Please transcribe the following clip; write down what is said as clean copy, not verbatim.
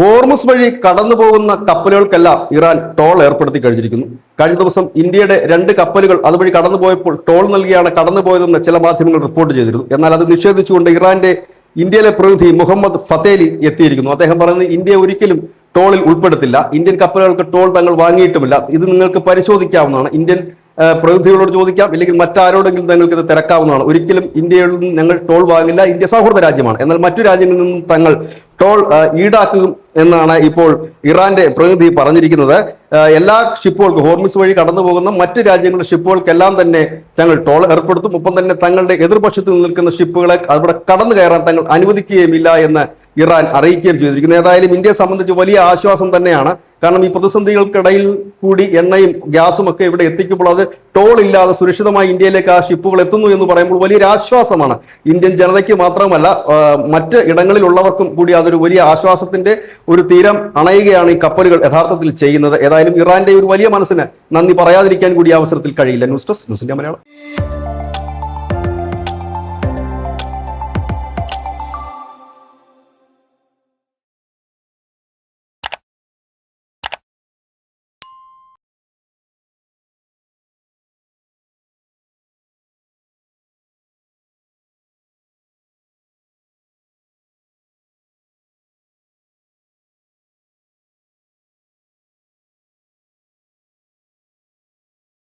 Hormuz വഴി കടന്നു പോകുന്ന കപ്പലുകൾക്കെല്ലാം ഇറാൻ ടോൾ ഏർപ്പെടുത്തി കഴിഞ്ഞിരിക്കുന്നു. കഴിഞ്ഞ ദിവസം ഇന്ത്യയുടെ 2 കപ്പലുകൾ അതുവഴി കടന്നുപോയപ്പോൾ ടോൾ നൽകിയാണ് കടന്നുപോയതെന്ന് ചില മാധ്യമങ്ങൾ റിപ്പോർട്ട് ചെയ്തിരുന്നു. എന്നാൽ അത് നിഷേധിച്ചുകൊണ്ട് ഇറാന്റെ ഇന്ത്യയിലെ പ്രതിനിധി മുഹമ്മദ് ഫത്തേലി എത്തിയിരിക്കുന്നു. അദ്ദേഹം പറയുന്നത് ഇന്ത്യ ഒരിക്കലും ടോളിൽ ഉൾപ്പെടുത്തില്ല, ഇന്ത്യൻ കപ്പലുകൾക്ക് ടോൾ തങ്ങൾ വാങ്ങിയിട്ടുമില്ല, ഇത് നിങ്ങൾക്ക് പരിശോധിക്കാവുന്നതാണ്, ഇന്ത്യൻ പ്രതിനിധികളോട് ചോദിക്കാം, ഇല്ലെങ്കിൽ മറ്റാരോടെങ്കിലും നിങ്ങൾക്ക് ഇത് തിരക്കാവുന്നതാണ്. ഒരിക്കലും ഇന്ത്യയിൽ നിന്ന് ഞങ്ങൾ ടോൾ വാങ്ങില്ല, ഇന്ത്യ സൗഹൃദ രാജ്യമാണ്, എന്നാൽ മറ്റു രാജ്യങ്ങളിൽ നിന്നും തങ്ങൾ ടോൾ ഈടാക്കും എന്നാണ് ഇപ്പോൾ ഇറാന്റെ പ്രതിനിധി പറഞ്ഞിരിക്കുന്നത്. എല്ലാ ഷിപ്പുകൾക്കും ഹോർമുസ് വഴി കടന്നു പോകുന്ന മറ്റ് രാജ്യങ്ങളുടെ ഷിപ്പുകൾക്കെല്ലാം തന്നെ തങ്ങൾ ടോൾ ഏർപ്പെടുത്തും. ഒപ്പം തന്നെ തങ്ങളുടെ എതിർപക്ഷത്ത് നിൽക്കുന്ന ഷിപ്പുകളെ അവിടെ കടന്നു കയറാൻ തങ്ങൾ അനുവദിക്കുകയുമില്ല എന്ന് ഇറാൻ അറിയിക്കുകയും ചെയ്തിരിക്കുന്നു. ഏതായാലും ഇന്ത്യയെ സംബന്ധിച്ച് വലിയ ആശ്വാസം തന്നെയാണ്. കാരണം ഈ പ്രതിസന്ധികൾക്കിടയിൽ കൂടി എണ്ണയും ഗ്യാസും ഒക്കെ ഇവിടെ എത്തിക്കുമ്പോൾ അത് ടോൾ ഇല്ലാതെ സുരക്ഷിതമായി ഇന്ത്യയിലേക്ക് ആ ഷിപ്പുകൾ എത്തുന്നു എന്ന് പറയുമ്പോൾ വലിയൊരു ആശ്വാസമാണ്. ഇന്ത്യൻ ജനതയ്ക്ക് മാത്രമല്ല മറ്റ് ഇടങ്ങളിലുള്ളവർക്കും കൂടി അതൊരു വലിയ ആശ്വാസത്തിന്റെ ഒരു തീരം അണയുകയാണ് ഈ കപ്പലുകൾ യഥാർത്ഥത്തിൽ ചെയ്യുന്നത്. ഏതായാലും ഇറാന്റെ ഒരു വലിയ മനസ്സിന് നന്ദി പറയാതിരിക്കാൻ കൂടി അവസരത്തിൽ കഴിയില്ല. News desk news India Malayalam.